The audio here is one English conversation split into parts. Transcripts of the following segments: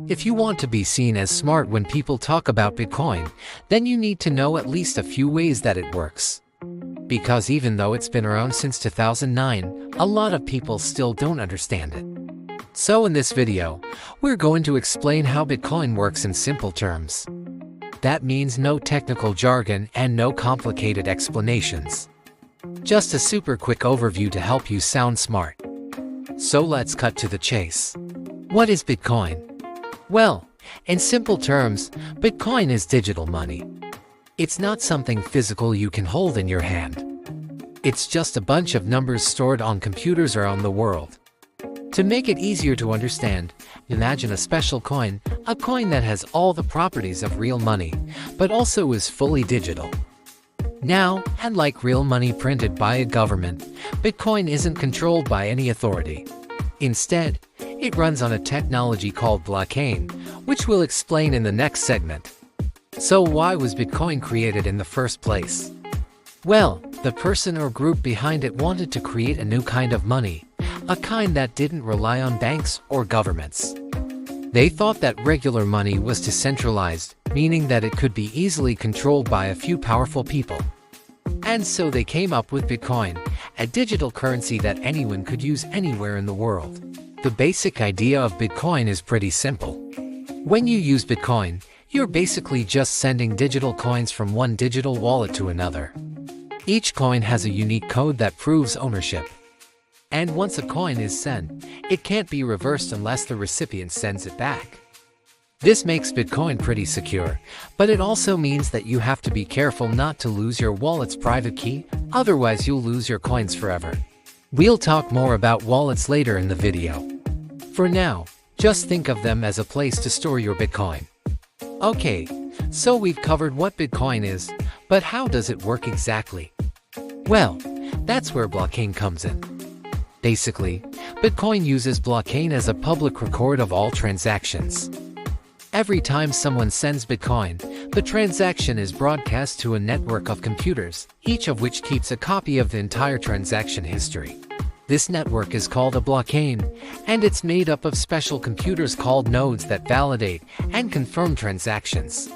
If you want to be seen as smart when people talk about Bitcoin, then you need to know at least a few ways that it works. Because even though it's been around since 2009, a lot of people still don't understand it. So in this video, we're going to explain how Bitcoin works in simple terms. That means no technical jargon and no complicated explanations. Just a super quick overview to help you sound smart. So let's cut to the chase. What is Bitcoin? Well, in simple terms, Bitcoin is digital money. It's not something physical you can hold in your hand. It's just a bunch of numbers stored on computers around the world. To make it easier to understand, imagine a special coin, a coin that has all the properties of real money, but also is fully digital. Now, unlike real money printed by a government, Bitcoin isn't controlled by any authority. Instead, it runs on a technology called blockchain, which we'll explain in the next segment. So why was Bitcoin created in the first place? Well, the person or group behind it wanted to create a new kind of money, a kind that didn't rely on banks or governments. They thought that regular money was decentralized, meaning that it could be easily controlled by a few powerful people. And so they came up with Bitcoin, a digital currency that anyone could use anywhere in the world. The basic idea of Bitcoin is pretty simple. When you use Bitcoin, you're basically just sending digital coins from one digital wallet to another. Each coin has a unique code that proves ownership. And once a coin is sent, it can't be reversed unless the recipient sends it back. This makes Bitcoin pretty secure, but it also means that you have to be careful not to lose your wallet's private key, otherwise you'll lose your coins forever. We'll talk more about wallets later in the video. For now, just think of them as a place to store your Bitcoin. Okay, so we've covered what Bitcoin is, but how does it work exactly? Well, that's where blockchain comes in. Basically, Bitcoin uses blockchain as a public record of all transactions. Every time someone sends Bitcoin, the transaction is broadcast to a network of computers, each of which keeps a copy of the entire transaction history. This network is called a blockchain, and it's made up of special computers called nodes that validate and confirm transactions.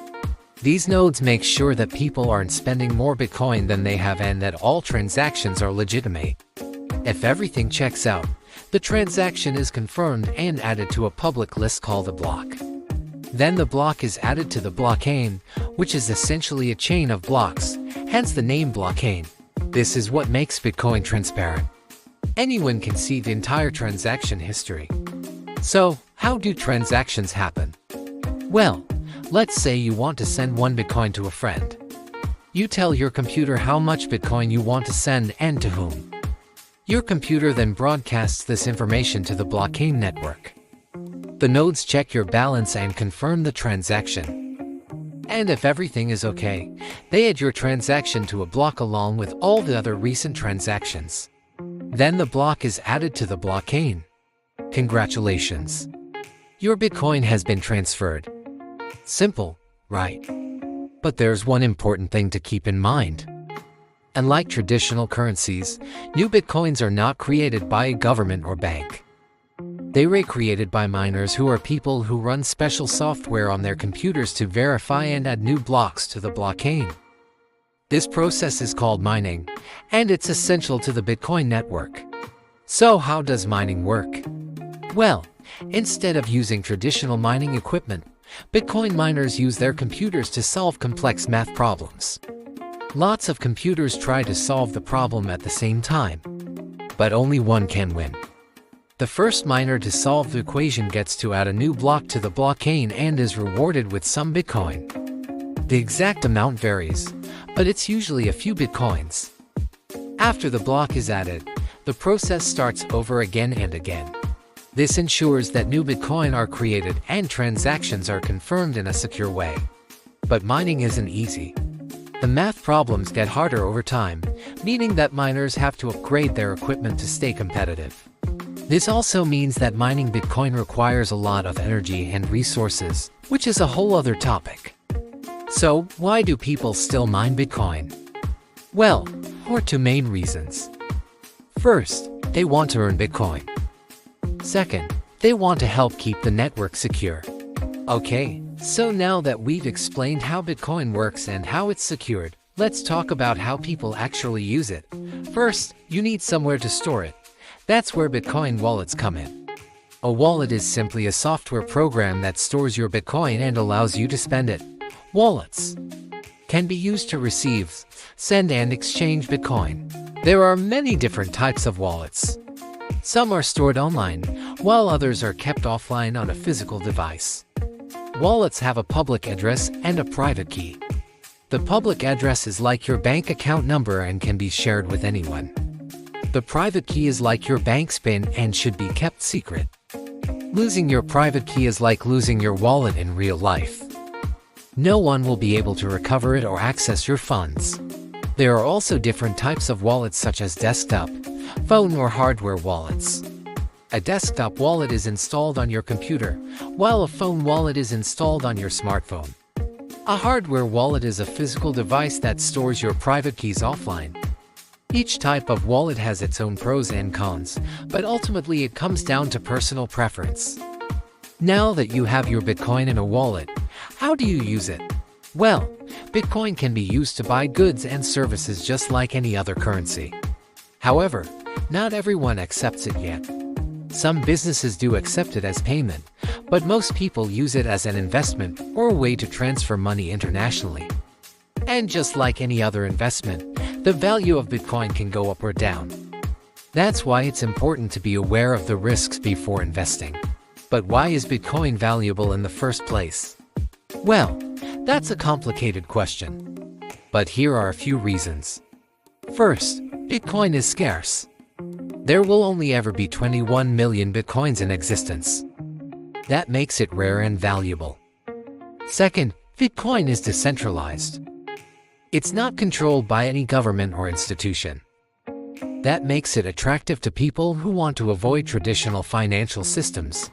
These nodes make sure that people aren't spending more Bitcoin than they have and that all transactions are legitimate. If everything checks out, the transaction is confirmed and added to a public list called a block. Then the block is added to the blockchain, which is essentially a chain of blocks, hence the name blockchain. This is what makes Bitcoin transparent. Anyone can see the entire transaction history. So, how do transactions happen? Well, let's say you want to send 1 Bitcoin to a friend. You tell your computer how much Bitcoin you want to send and to whom. Your computer then broadcasts this information to the blockchain network. The nodes check your balance and confirm the transaction. And if everything is okay, they add your transaction to a block along with all the other recent transactions. Then the block is added to the blockchain. Congratulations! Your Bitcoin has been transferred. Simple, right? But there's one important thing to keep in mind. Unlike traditional currencies, new Bitcoins are not created by a government or bank. They were created by miners who are people who run special software on their computers to verify and add new blocks to the blockchain. This process is called mining, and it's essential to the Bitcoin network. So how does mining work? Well, instead of using traditional mining equipment, Bitcoin miners use their computers to solve complex math problems. Lots of computers try to solve the problem at the same time, but only one can win. The first miner to solve the equation gets to add a new block to the blockchain and is rewarded with some Bitcoin. The exact amount varies, but it's usually a few Bitcoins. After the block is added, the process starts over again and again. This ensures that new Bitcoin are created and transactions are confirmed in a secure way. But mining isn't easy. The math problems get harder over time, meaning that miners have to upgrade their equipment to stay competitive. This also means that mining Bitcoin requires a lot of energy and resources, which is a whole other topic. So, why do people still mine Bitcoin? Well, for 2 main reasons. First, they want to earn Bitcoin. Second, they want to help keep the network secure. Okay, so now that we've explained how Bitcoin works and how it's secured, let's talk about how people actually use it. First, you need somewhere to store it. That's where Bitcoin wallets come in. A wallet is simply a software program that stores your Bitcoin and allows you to spend it. Wallets can be used to receive, send, and exchange Bitcoin. There are many different types of wallets. Some are stored online, while others are kept offline on a physical device. Wallets have a public address and a private key. The public address is like your bank account number and can be shared with anyone. The private key is like your bank's PIN and should be kept secret. Losing your private key is like losing your wallet in real life. No one will be able to recover it or access your funds. There are also different types of wallets such as desktop, phone, or hardware wallets. A desktop wallet is installed on your computer, while a phone wallet is installed on your smartphone. A hardware wallet is a physical device that stores your private keys offline. Each type of wallet has its own pros and cons, but ultimately it comes down to personal preference. Now that you have your Bitcoin in a wallet, how do you use it? Well, Bitcoin can be used to buy goods and services just like any other currency. However, not everyone accepts it yet. Some businesses do accept it as payment, but most people use it as an investment or a way to transfer money internationally. And just like any other investment, the value of Bitcoin can go up or down. That's why it's important to be aware of the risks before investing. But why is Bitcoin valuable in the first place? Well, that's a complicated question. But here are a few reasons. First, Bitcoin is scarce. There will only ever be 21 million Bitcoins in existence. That makes it rare and valuable. Second, Bitcoin is decentralized. It's not controlled by any government or institution. That makes it attractive to people who want to avoid traditional financial systems.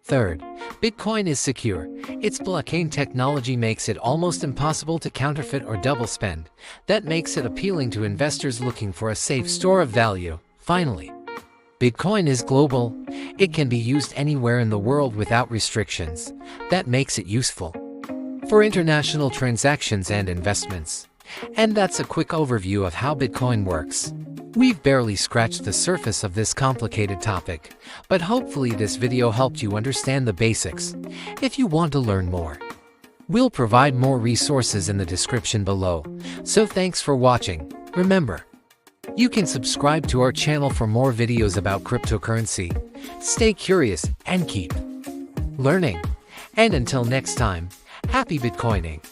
Third, Bitcoin is secure. Its blockchain technology makes it almost impossible to counterfeit or double spend. That makes it appealing to investors looking for a safe store of value. Finally, Bitcoin is global. It can be used anywhere in the world without restrictions. That makes it useful for international transactions and investments. And that's a quick overview of how Bitcoin works. We've barely scratched the surface of this complicated topic, but hopefully this video helped you understand the basics. If you want to learn more, we'll provide more resources in the description below. So thanks for watching. Remember, you can subscribe to our channel for more videos about cryptocurrency. Stay curious and keep learning. And until next time, happy Bitcoining!